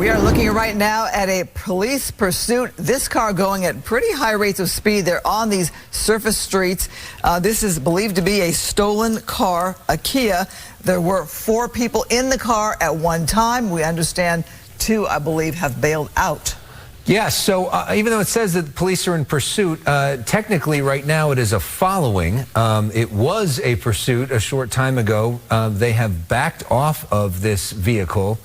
We are looking right now at a police pursuit. This car going at pretty high rates of speed. They're on these surface streets. This is believed to be a stolen car, a Kia. There were 4 people in the car at one time. We understand 2, I believe, have bailed out. Yes, so even though it says that the police are in pursuit, technically right now it is a following. It was a pursuit a short time ago. They have backed off of this vehicle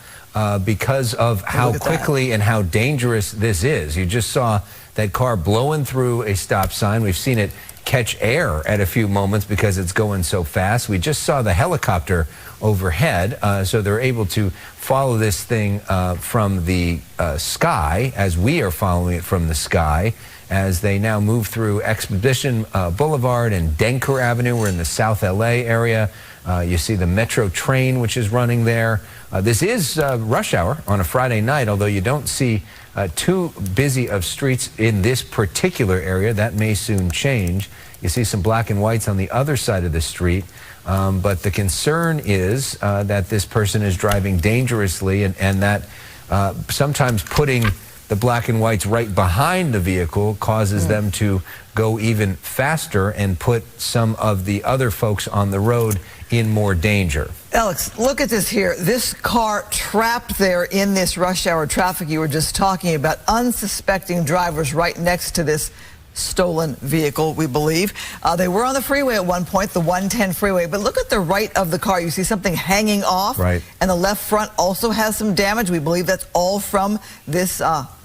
because of how quickly and how dangerous this is. You just saw that car blowing through a stop sign. We've seen it catch air at a few moments because it's going so fast. We just saw the helicopter overhead, so they're able to follow this thing from the sky as we are following it from the sky as they now move through Expedition Boulevard and Denker Avenue. We're in the South LA area. You see the Metro train, which is running there. This is rush hour on a Friday night, although you don't see too busy of streets in this particular area. That may soon change. You see some black and whites on the other side of the street. But the concern is that this person is driving dangerously and that sometimes putting the black and whites right behind the vehicle causes them to go even faster and put some of the other folks on the road in more danger. Alex, look at this here. This car trapped there in this rush hour traffic you were just talking about. Unsuspecting drivers right next to this stolen vehicle, we believe. They were on the freeway at one point, the 110 freeway, but look at the right of the car. You see something hanging off, right, and the left front also has some damage. We believe that's all from this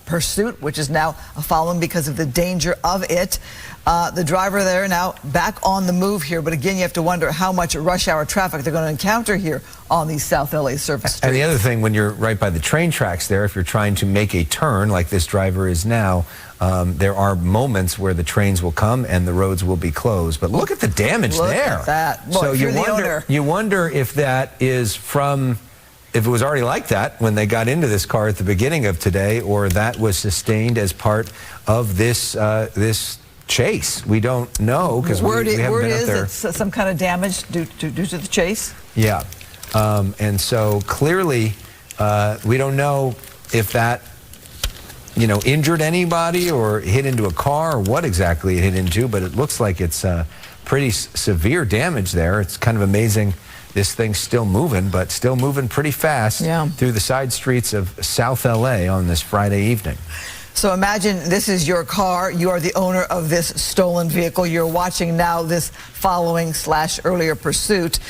pursuit, which is now following because of the danger of it. The driver there now back on the move here, but again, you have to wonder how much rush hour traffic they're going to encounter here on these South LA surface streets. And the other thing, when you're right by the train tracks there, if you're trying to make a turn like this driver is now, there are moments where the trains will come and the roads will be closed. But look at the damage there. Look at that. Boy, so you wonder if that is from, if it was already like that when they got into this car at the beginning of today, or that was sustained as part of this this chase. We don't know because we haven't been up there. It's some kind of damage due to the chase. Yeah, and so clearly we don't know if that injured anybody or hit into a car or what exactly it hit into, but it looks like it's pretty severe damage there. It's kind of amazing. This thing's still moving, but still moving pretty fast through the side streets of South LA on this Friday evening. So imagine this is your car. You are the owner of this stolen vehicle. You're watching now this following / earlier pursuit.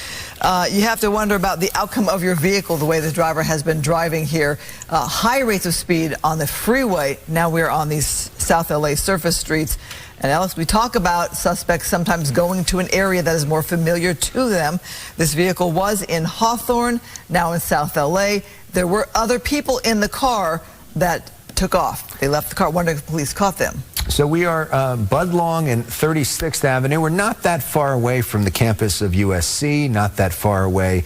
You have to wonder about the outcome of your vehicle, the way the driver has been driving here. High rates of speed on the freeway. Now we're on these South LA surface streets. And Alex, we talk about suspects sometimes going to an area that is more familiar to them. This vehicle was in Hawthorne, now in South LA. There were other people in the car that took off. They left the car, wondering if police caught them. So we are Budlong and 36th Avenue. We're not that far away from the campus of USC, not that far away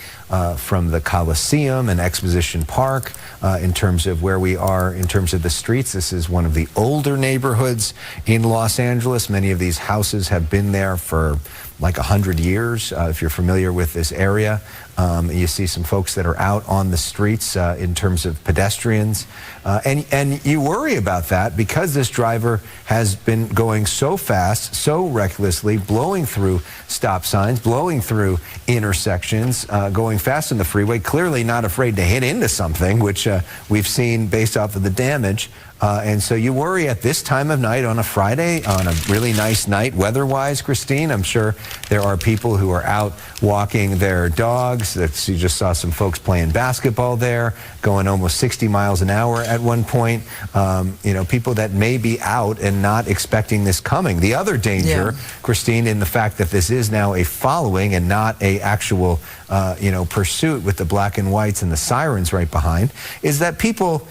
from the Coliseum and Exposition Park in terms of where we are, in terms of the streets. This is one of the older neighborhoods in Los Angeles. Many of these houses have been there for like 100 years, if you're familiar with this area. You see some folks that are out on the streets in terms of pedestrians. And you worry about that because this driver has been going so fast, so recklessly, blowing through stop signs, blowing through intersections, going fast on the freeway, clearly not afraid to hit into something, which we've seen based off of the damage. And so you worry at this time of night on a Friday, on a really nice night weather-wise, Christine. I'm sure there are people who are out walking their dogs. You just saw some folks playing basketball there, going almost 60 miles an hour at one point. People that may be out and not expecting this coming. The other danger, Christine, in the fact that this is now a following and not a actual, pursuit with the black and whites and the sirens right behind, is that people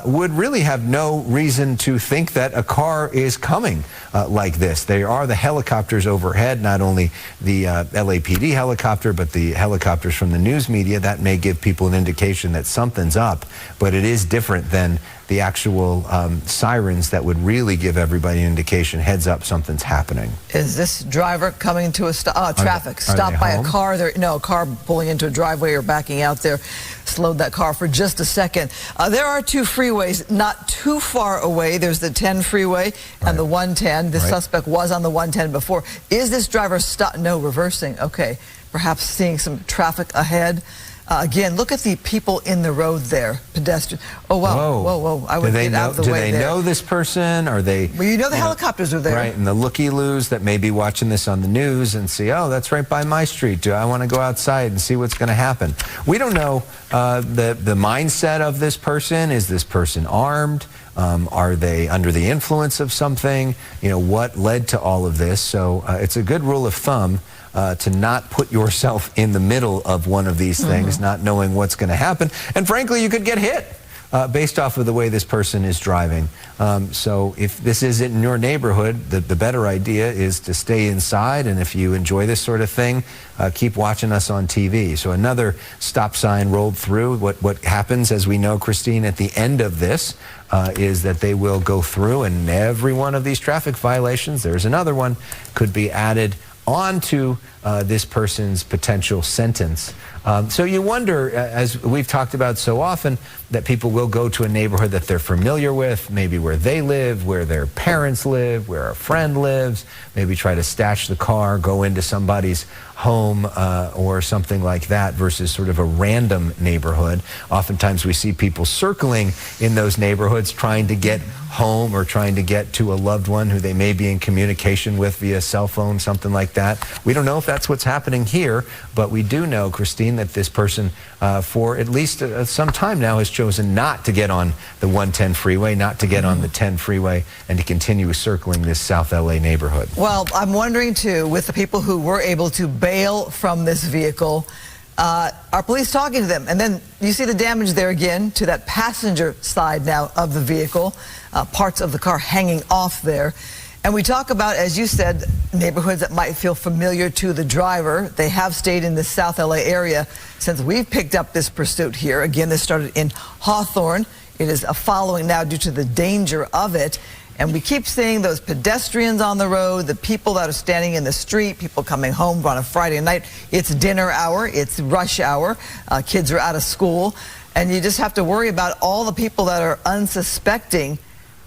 would really have no reason to think that a car is coming like this. There are the helicopters overhead, not only the LAPD helicopter, but the helicopters from the news media. That may give people an indication that something's up, but it is different than the actual sirens that would really give everybody an indication, heads up, something's happening. Is this driver coming to a traffic stopped by a car? No, a car pulling into a driveway or backing out there. Slowed that car for just a second. There are two freeways not too far away. There's the 10 freeway and the 110. The suspect was on the 110 before. Is this driver no, reversing? Okay, perhaps seeing some traffic ahead. Again, look at the people in the road there, pedestrians. Oh, wow, whoa. I would get out of the way there. Do they know this person? Are they? Well, you know the helicopters are there. Right, and the looky-loos that may be watching this on the news and see, oh, that's right by my street. Do I want to go outside and see what's going to happen? We don't know the mindset of this person. Is this person armed? Are they under the influence of something? You know, what led to all of this? So it's a good rule of thumb to not put yourself in the middle of one of these things, not knowing what's going to happen. And frankly, you could get hit based off of the way this person is driving. So if this isn't in your neighborhood, the better idea is to stay inside. And if you enjoy this sort of thing, keep watching us on TV. So another stop sign rolled through. What happens, as we know, Christine, at the end of this is that they will go through, and every one of these traffic violations, there's another one, could be added onto this person's potential sentence. So you wonder, as we've talked about so often, that people will go to a neighborhood that they're familiar with, maybe where they live, where their parents live, where a friend lives, maybe try to stash the car, go into somebody's home or something like that, versus sort of a random neighborhood. Oftentimes we see people circling in those neighborhoods trying to get home or trying to get to a loved one who they may be in communication with via cell phone, something like that. We don't know if that's what's happening here, but we do know, Christine, that this person for at least some time now has chosen not to get on the 110 freeway, not to get on the 10 freeway, and to continue circling this South LA neighborhood. Well, I'm wondering too, with the people who were able to bail from this vehicle, are police talking to them? And then you see the damage there again to that passenger side now of the vehicle, parts of the car hanging off there. And we talk about, as you said, neighborhoods that might feel familiar to the driver. They have stayed in the South LA area since we've picked up this pursuit here. Again, this started in Hawthorne. It is a following now due to the danger of it. And we keep seeing those pedestrians on the road, the people that are standing in the street, people coming home on a Friday night. It's dinner hour, it's rush hour, kids are out of school. And you just have to worry about all the people that are unsuspecting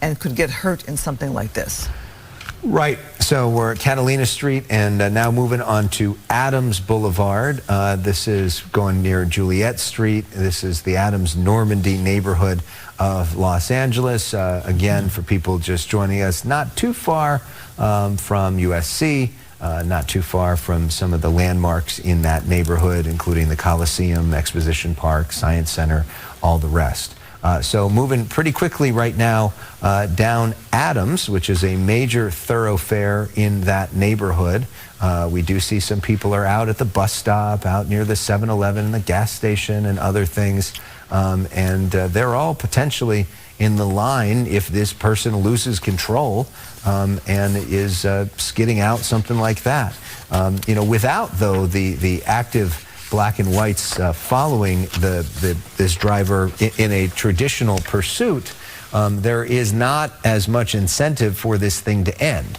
and could get hurt in something like this. Right. So we're at Catalina Street and now moving on to Adams Boulevard. This is going near Juliet Street. This is the Adams Normandy neighborhood of Los Angeles. Again, for people just joining us, not too far from USC, not too far from some of the landmarks in that neighborhood, including the Coliseum, Exposition Park, Science Center, all the rest. So moving pretty quickly right now down Adams, which is a major thoroughfare in that neighborhood. We do see some people are out at the bus stop, out near the 7-Eleven and the gas station and other things. And they're all potentially in the line if this person loses control and is skidding out, something like that. You know, without, though, the active black and whites following this driver in a traditional pursuit, there is not as much incentive for this thing to end.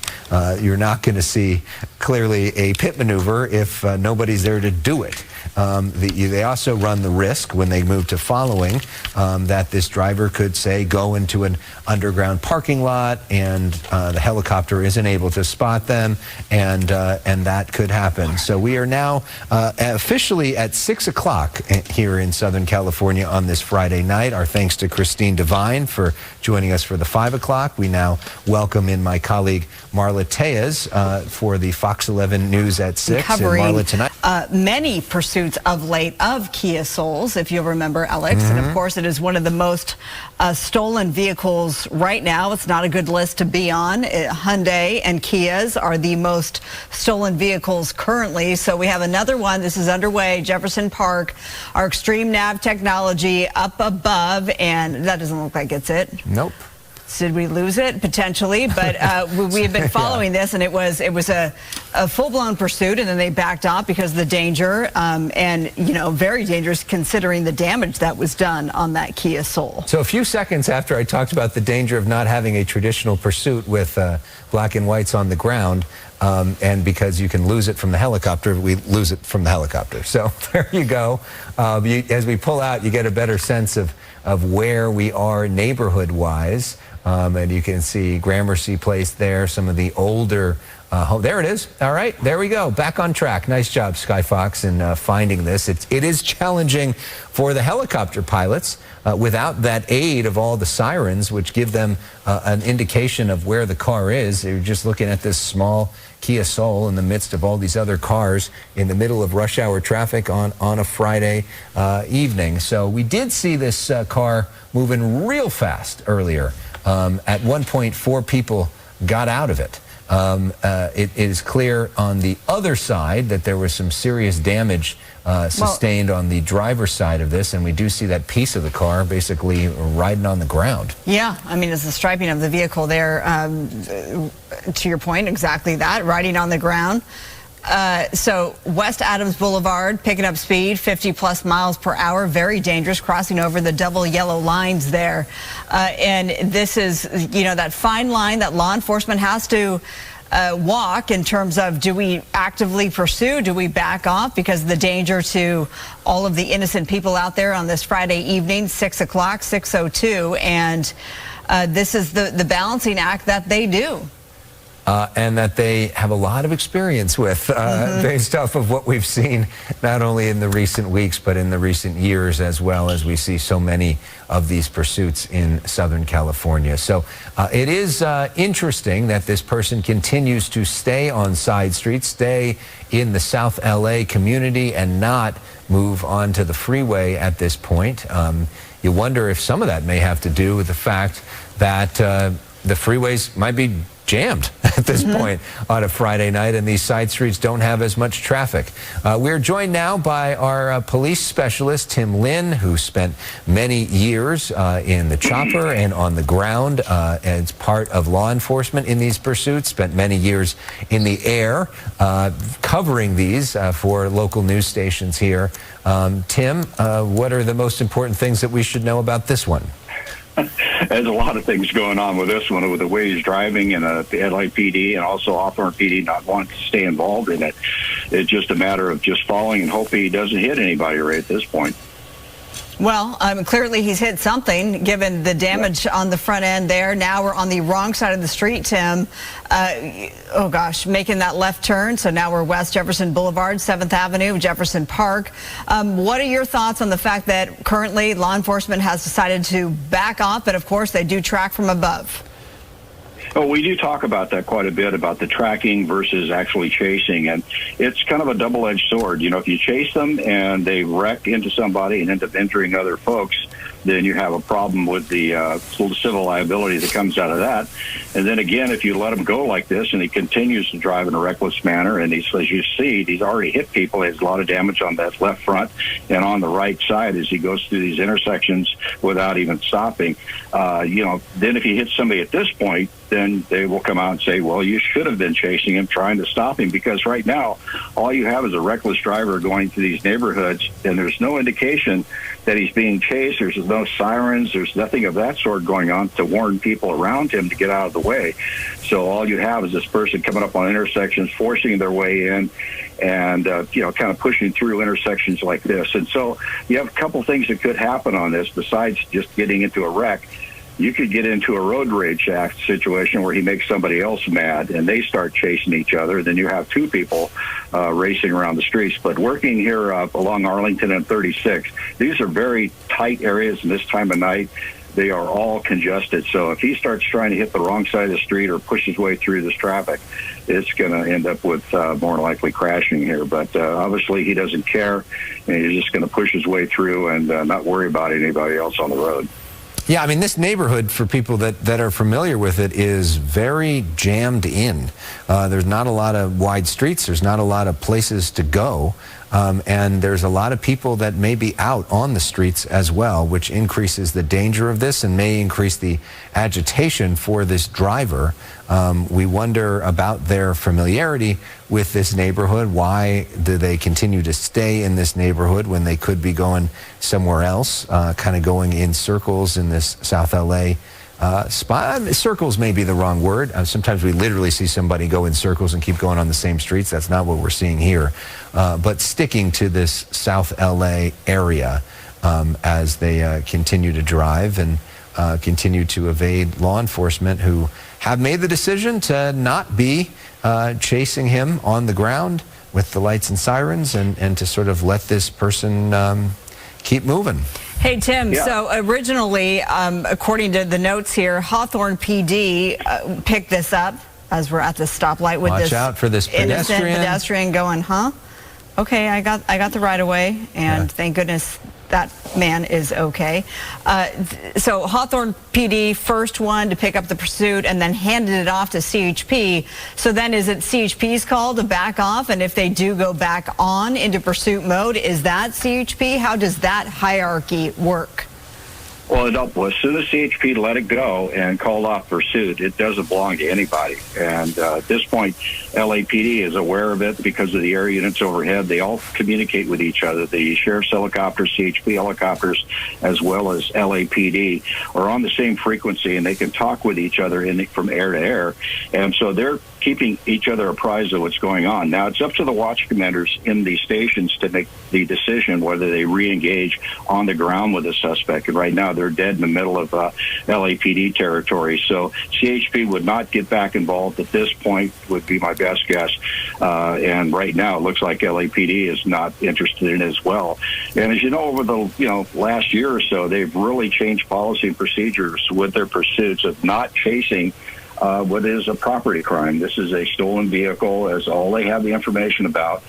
You're not going to see clearly a pit maneuver if nobody's there to do it. They also run the risk when they move to following that this driver could, say, go into an underground parking lot and the helicopter isn't able to spot them, and that could happen. So we are now officially at 6 o'clock here in Southern California on this Friday night. Our thanks to Christine Devine for joining us for the 5 o'clock. We now welcome in my colleague Marla Tejas for the Fox 11 News at 6. Covering and Marla, tonight, many pursuits of late of Kia Souls, if you'll remember, Alex. And of course, it is one of the most stolen vehicles right now. It's not a good list to be on. Hyundai and Kias are the most stolen vehicles currently. So we have another one. This is underway, Jefferson Park, our extreme nav technology up above, and that doesn't look like it's it. nope. lost? Did we lose it? Potentially, but we have been following this, and it was a full-blown pursuit, and then they backed off because of the danger, and very dangerous considering the damage that was done on that Kia Soul. So a few seconds after I talked about the danger of not having a traditional pursuit with black and whites on the ground, and because you can lose it from the helicopter, we lose it from the helicopter. So there you go. As we pull out, you get a better sense of where we are neighborhood-wise. And you can see Gramercy Place there, some of the older there it is. All right, there we go. Back on track. Nice job, Sky Fox, in finding this. It is challenging for the helicopter pilots without that aid of all the sirens, which give them an indication of where the car is. You're just looking at this small Kia Soul in the midst of all these other cars in the middle of rush hour traffic on a Friday evening. So we did see this car moving real fast earlier. At one point, 4 people got out of it. It is clear on the other side that there was some serious damage sustained on the driver's side of this, and we do see that piece of the car basically riding on the ground. Yeah, I mean, it's the striping of the vehicle there, to your point, exactly that, riding on the ground. So West Adams Boulevard, picking up speed, 50+ miles per hour, very dangerous, crossing over the double yellow lines there. And this is, that fine line that law enforcement has to walk in terms of, do we actively pursue, do we back off because of the danger to all of the innocent people out there on this Friday evening, 6 o'clock, 6:02, and this is the balancing act that they do. And that they have a lot of experience with based off of what we've seen, not only in the recent weeks, but in the recent years as well, as we see so many of these pursuits in Southern California. So it is interesting that this person continues to stay on side streets, stay in the South LA community, and not move on to the freeway at this point. You wonder if some of that may have to do with the fact that the freeways might be jammed at this point on a Friday night, and these side streets don't have as much traffic. We're joined now by our police specialist, Tim Lynn, who spent many years in the chopper and on the ground as part of law enforcement in these pursuits, spent many years in the air covering these for local news stations here. Tim, what are the most important things that we should know about this one? There's a lot of things going on with this one, with the way he's driving, and the LAPD and also Hawthorne PD not wanting to stay involved in it. It's just a matter of just following and hoping he doesn't hit anybody right at this point. Well, clearly he's hit something, given the damage on the front end there. Now we're on the wrong side of the street, Tim. Oh, gosh, making that left turn. So now we're West Jefferson Boulevard, 7th Avenue, Jefferson Park. What are your thoughts on the fact that currently law enforcement has decided to back off, but of course they do track from above? Oh, we do talk about that quite a bit, about the tracking versus actually chasing, and it's kind of a double-edged sword. If you chase them and they wreck into somebody and end up injuring other folks, then you have a problem with the civil liability that comes out of that. And then again, if you let him go like this and he continues to drive in a reckless manner, and as you see, he's already hit people. He has a lot of damage on that left front and on the right side as he goes through these intersections without even stopping. Then if he hits somebody at this point, then they will come out and say, well, you should have been chasing him, trying to stop him, because right now all you have is a reckless driver going through these neighborhoods, and there's no indication that he's being chased. There's no sirens. There's nothing of that sort going on to warn people around him to get out of the way. So all you have is this person coming up on intersections, forcing their way in, and kind of pushing through intersections like this. And so you have a couple things that could happen on this besides just getting into a wreck. You could get into a road rage act situation where he makes somebody else mad and they start chasing each other. Then you have 2 people racing around the streets. But working here along Arlington and 36, these are very tight areas, and this time of night, they are all congested. So if he starts trying to hit the wrong side of the street or push his way through this traffic, it's going to end up with more likely crashing here. But obviously he doesn't care, and he's just going to push his way through and not worry about anybody else on the road. Yeah, I mean, this neighborhood, for people that are familiar with it, is very jammed in. There's not a lot of wide streets. There's not a lot of places to go. And there's a lot of people that may be out on the streets as well, which increases the danger of this and may increase the agitation for this driver. We wonder about their familiarity with this neighborhood. Why do they continue to stay in this neighborhood when they could be going somewhere else, kind of going in circles in this South LA spot? Circles may be the wrong word. Sometimes we literally see somebody go in circles and keep going on the same streets. That's not what we're seeing here. But sticking to this South LA area as they continue to drive and continue to evade law enforcement, who have made the decision to not be chasing him on the ground with the lights and sirens, and to sort of let this person keep moving. Hey, Tim, Yeah. so originally, according to the notes here, Hawthorne PD picked this up as we're at the stoplight with Watch this out for this innocent pedestrian. pedestrian going, huh? Okay, I got the right of way, and thank goodness that man is okay. So Hawthorne PD, first one to pick up the pursuit and then handed it off to CHP. So then is it CHP's call to back off? And if they do go back on into pursuit mode, is that CHP? How does that hierarchy work? Well, as soon as CHP let it go and called off pursuit, it doesn't belong to anybody. And at this point, LAPD is aware of it because of the air units overhead. They all communicate with each other. The sheriff's helicopters, CHP helicopters, as well as LAPD are on the same frequency, and they can talk with each other from air to air. And so they're keeping each other apprised of what's going on. Now, it's up to the watch commanders in the stations to make the decision whether they re-engage on the ground with the suspect. And right now, they're dead in the middle of LAPD territory. So CHP would not get back involved at this point, would be my best guess. And right now, it looks like LAPD is not interested in it as well. And as you know, over the last year or so, they've really changed policy and procedures with their pursuits of not chasing what is a property crime. This is a stolen vehicle, as all they have the information about.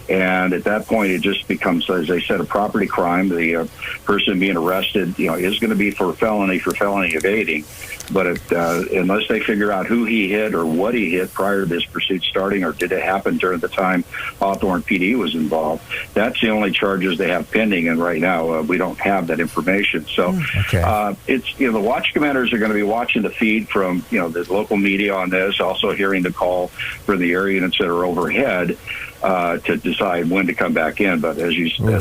And at that point, it just becomes, as I said, a property crime. The person being arrested, is going to be for felony evading. But unless they figure out who he hit or what he hit prior to this pursuit starting, or did it happen during the time Hawthorne PD was involved, that's the only charges they have pending. And right now, we don't have that information. So it's, the watch commanders are going to be watching the feed from, the local media on this, also hearing the call for the air units that are overhead to decide when to come back in. But as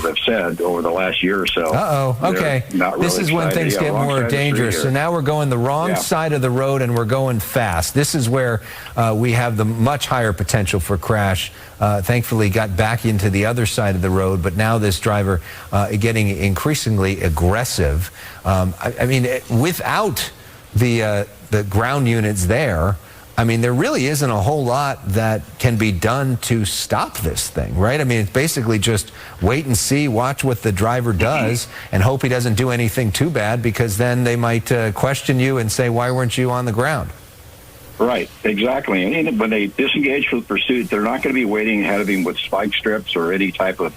I've said, over the last year or so, okay. Not really this is when excited. things get more dangerous. So now we're going the wrong side of the road, and we're going fast. This is where we have the much higher potential for crash. Thankfully, got back into the other side of the road, but now this driver getting increasingly aggressive. I mean, without the ground units there, I mean, there really isn't a whole lot that can be done to stop this thing, right? I mean, it's basically just wait and see, watch what the driver does, and hope he doesn't do anything too bad, because then they might question you and say, why weren't you on the ground? Right, exactly. And when they disengage from the pursuit, they're not going to be waiting ahead of him with spike strips or any type of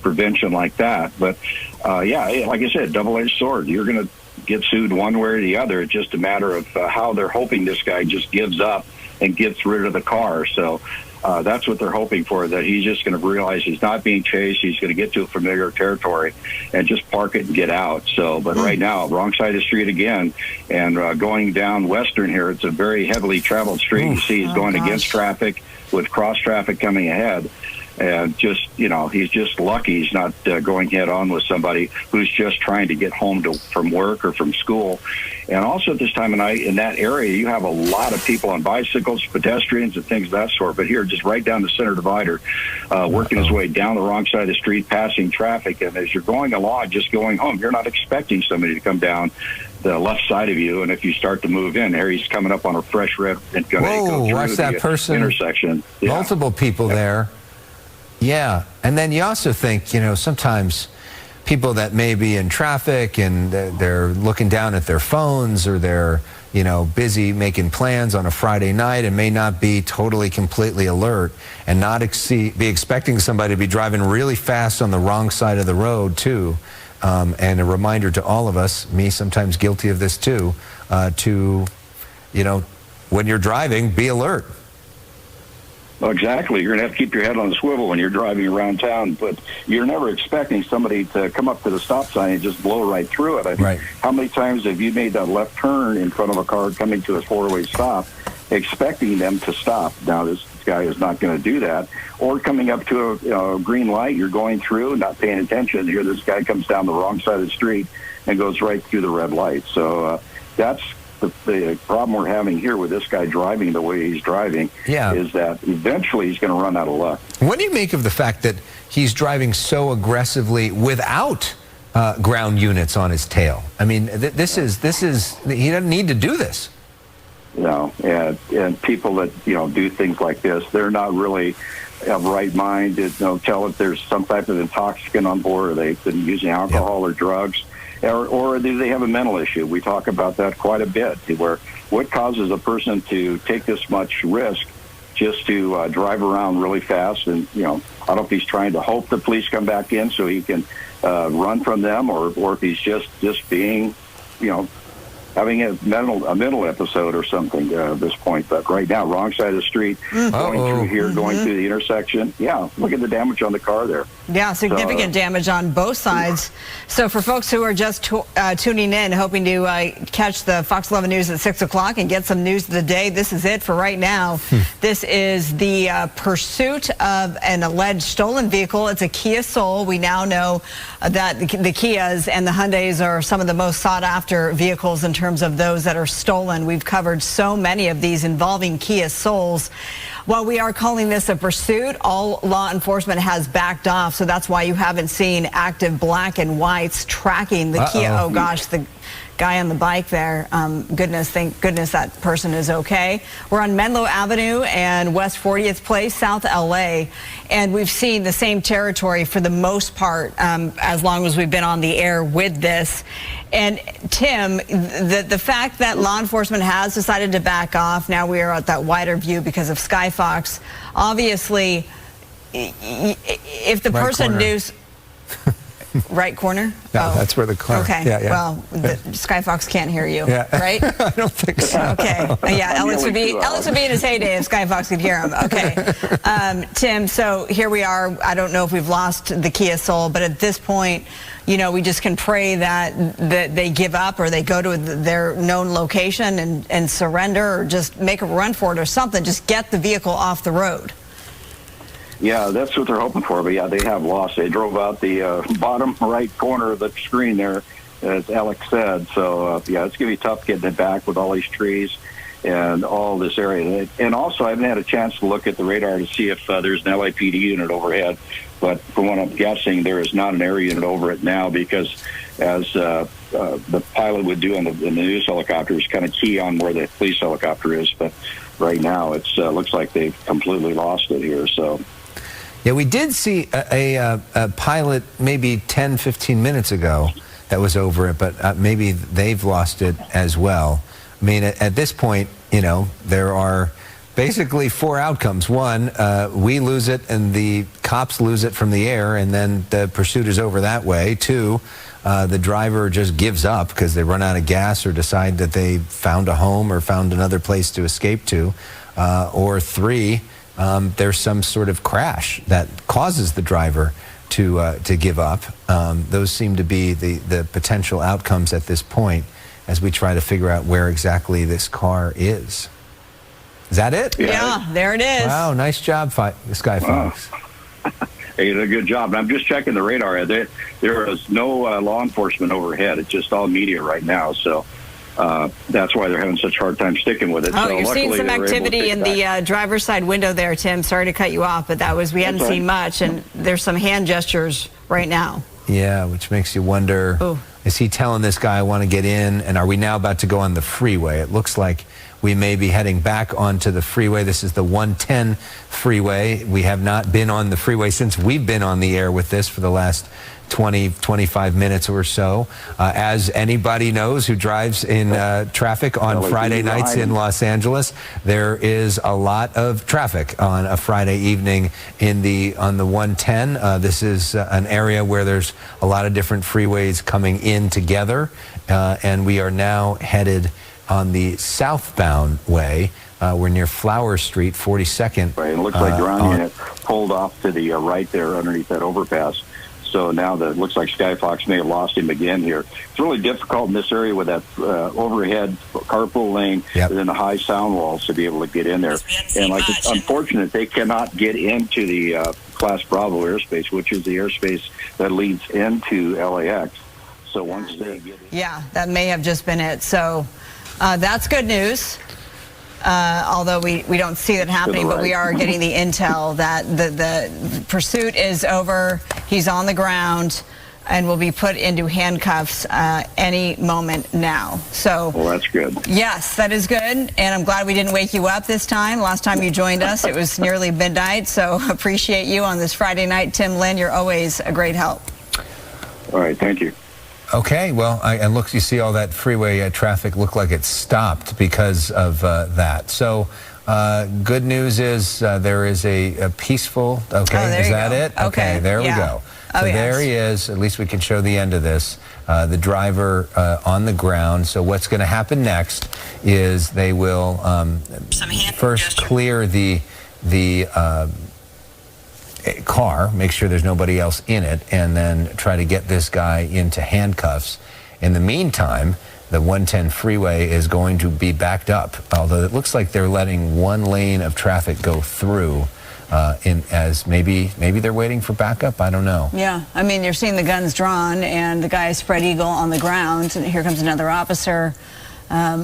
prevention like that. But, like I said, double-edged sword. You're going to get sued one way or the other. It's just a matter of how they're hoping this guy just gives up and gets rid of the car. So that's what they're hoping for, that he's just going to realize he's not being chased. He's going to get to a familiar territory and just park it and get out. So, but right now, wrong side of the street again, and going down Western here, it's a very heavily traveled street. You see he's going against traffic with cross traffic coming ahead. And just, he's just lucky he's not going head on with somebody who's just trying to get home from work or from school. And also at this time of night in that area, you have a lot of people on bicycles, pedestrians, and things of that sort. But here, just right down the center divider, working his way down the wrong side of the street, passing traffic. And as you're going along, just going home, you're not expecting somebody to come down the left side of you, and if you start to move in, there he's coming up on a fresh red and going to go through watch that person, intersection. Multiple people there. Yeah, and then you also think, sometimes people that may be in traffic and they're looking down at their phones, or they're, busy making plans on a Friday night and may not be totally, completely alert, and not be expecting somebody to be driving really fast on the wrong side of the road, too. And a reminder to all of us, me sometimes guilty of this, too, to, when you're driving, be alert. Well, exactly. You're going to have to keep your head on the swivel when you're driving around town, but you're never expecting somebody to come up to the stop sign and just blow right through it. I mean, Right. How many times have you made that left turn in front of a car coming to a four-way stop, expecting them to stop? Now, this guy is not going to do that. Or coming up to a green light, you're going through, not paying attention. Here, this guy comes down the wrong side of the street and goes right through the red light. So that's the problem we're having here with this guy driving the way he's driving, is that eventually he's going to run out of luck. What do you make of the fact that he's driving so aggressively without ground units on his tail? I mean, this is he doesn't need to do this. You know, and people that, you know, do things like this, they're not really of right mind. You know, tell if there's some type of intoxicant on board, or they've been using alcohol or drugs. Or do they have a mental issue? We talk about that quite a bit, where what causes a person to take this much risk just to drive around really fast? And, you know, I don't know if he's trying to hope the police come back in so he can run from them, or if he's just being, you know, having a mental episode or something at this point. But right now, wrong side of the street, going through here, going through the intersection. Yeah, look at the damage on the car there. Yeah, significant damage on both sides. So for folks who are just tuning in, hoping to catch the Fox 11 News at 6 o'clock and get some news of the day, this is it for right now. This is the pursuit of an alleged stolen vehicle. It's a Kia Soul. We now know that the Kias and the Hyundais are some of the most sought after vehicles in terms of those that are stolen. We've covered so many of these involving Kia Souls. While we are calling this a pursuit, all law enforcement has backed off, so that's why you haven't seen active black and whites tracking the Kia. Oh gosh, the guy on the bike there. Thank goodness that person is okay. We're on Menlo Avenue and West 40th Place, South LA, and we've seen the same territory for the most part as long as we've been on the air with this. And Tim, the fact that law enforcement has decided to back off, now we are at that wider view because of Skyfox. Obviously, if the person knew... Right corner? No, that's where the car... Okay, well, Skyfox can't hear you, right? I don't think so. Okay, yeah, Alex would be in his heyday if Skyfox could hear him. Okay, Tim, so here we are. I don't know if we've lost the Kia Soul, but at this point, you know, we just can pray that they give up, or they go to their known location and surrender, or just make a run for it or something. Just get the vehicle off the road. Yeah, that's what they're hoping for. But yeah, they have lost. They drove out the bottom right corner of the screen there, as Alex said. So yeah, it's going to be tough getting it back with all these trees and all this area. And also, I haven't had a chance to look at the radar to see if there's an LAPD unit overhead. But from what I'm guessing, there is not an air unit over it now, because as the pilot would do in the news helicopters, kind of key on where the police helicopter is. But right now, it looks like they've completely lost it here. So. Yeah, we did see a pilot maybe 10, 15 minutes ago that was over it, but maybe they've lost it as well. I mean, at this point, you know, there are basically four outcomes. One, we lose it and the cops lose it from the air, and then the pursuit is over that way. Two, the driver just gives up because they run out of gas or decide that they found a home or found another place to escape to. Or three, there's some sort of crash that causes the driver to give up. Those seem to be the potential outcomes at this point as we try to figure out where exactly this car is. Is that it? Yeah, there it is. Wow, nice job, Skyfox. Hey, you did a good job. And I'm just checking the radar. There is no law enforcement overhead. It's just all media right now. So that's why they're having such a hard time sticking with it. Oh, so you're seeing some activity in the driver's side window there, Tim. Sorry to cut you off, but we hadn't seen much, and there's some hand gestures right now. Yeah, which makes you wonder, is he telling this guy I want to get in, and are we now about to go on the freeway? It looks like we may be heading back onto the freeway. This is the 110 freeway. We have not been on the freeway since we've been on the air with this for the last 20, 25 minutes or so. As anybody knows who drives in traffic on Friday nights in Los Angeles, there is a lot of traffic on a Friday evening on the 110. This is an area where there's a lot of different freeways coming in together, and we are now headed on the southbound way We're near Flower Street, 42nd. Right, it looks like ground unit pulled off to the right there underneath that overpass. So now it looks like Skyfox may have lost him again here. It's really difficult in this area with that overhead carpool lane and then the high sound walls to be able to get in there. And like it's unfortunate they cannot get into the Class Bravo airspace, which is the airspace that leads into LAX. So once they get in, yeah, that may have just been it. So that's good news. Although we don't see that happening, but we are getting the intel that the pursuit is over. He's on the ground and will be put into handcuffs any moment now. So, well, that's good. Yes, that is good. And I'm glad we didn't wake you up this time. Last time you joined us, it was nearly midnight. So appreciate you on this Friday night. Tim Lynn, you're always a great help. All right, thank you. Okay, well, and look, you see all that freeway traffic look like it stopped because of that. So, good news is there is a peaceful, okay, is that it? Okay, there we go. So there he is, at least we can show the end of this, the driver on the ground. So what's going to happen next is they will first clear the car, make sure there's nobody else in it, and then try to get this guy into handcuffs. In the meantime, the 110 freeway is going to be backed up, although it looks like they're letting one lane of traffic go through as maybe they're waiting for backup. I don't know. Yeah, I mean, you're seeing the guns drawn and the guy spread eagle on the ground, and here comes another officer.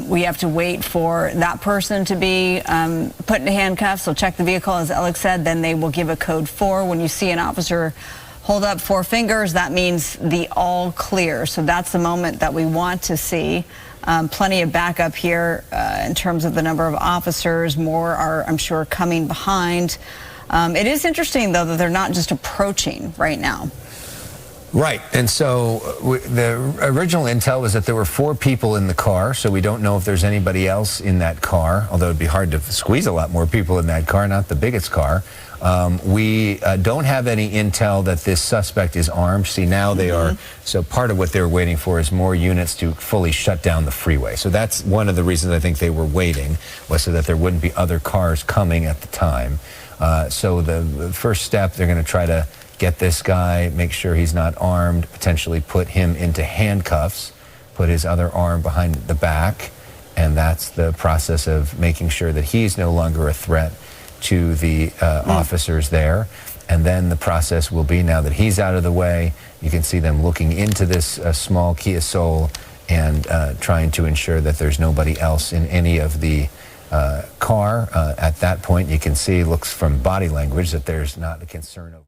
We have to wait for that person to be put into handcuffs. They'll check the vehicle, as Alex said, then they will give a code 4. When you see an officer hold up 4 fingers, that means the all clear. So that's the moment that we want to see. Plenty of backup here in terms of the number of officers. More are, I'm sure, coming behind. It is interesting, though, that they're not just approaching right now. Right, and so the original intel was that there were 4 people in the car, so we don't know if there's anybody else in that car, although it'd be hard to squeeze a lot more people in that car, not the biggest car. We don't have any intel that this suspect is armed. See, now they are, so part of what they were waiting for is more units to fully shut down the freeway. So that's one of the reasons I think they were waiting, was so that there wouldn't be other cars coming at the time. So the first step, they're going to try to get this guy, make sure he's not armed, potentially put him into handcuffs, put his other arm behind the back, and that's the process of making sure that he's no longer a threat to the officers there. And then the process will be, now that he's out of the way, you can see them looking into this small Kia Soul and trying to ensure that there's nobody else in any of the car. At that point, you can see, looks from body language, that there's not a concern of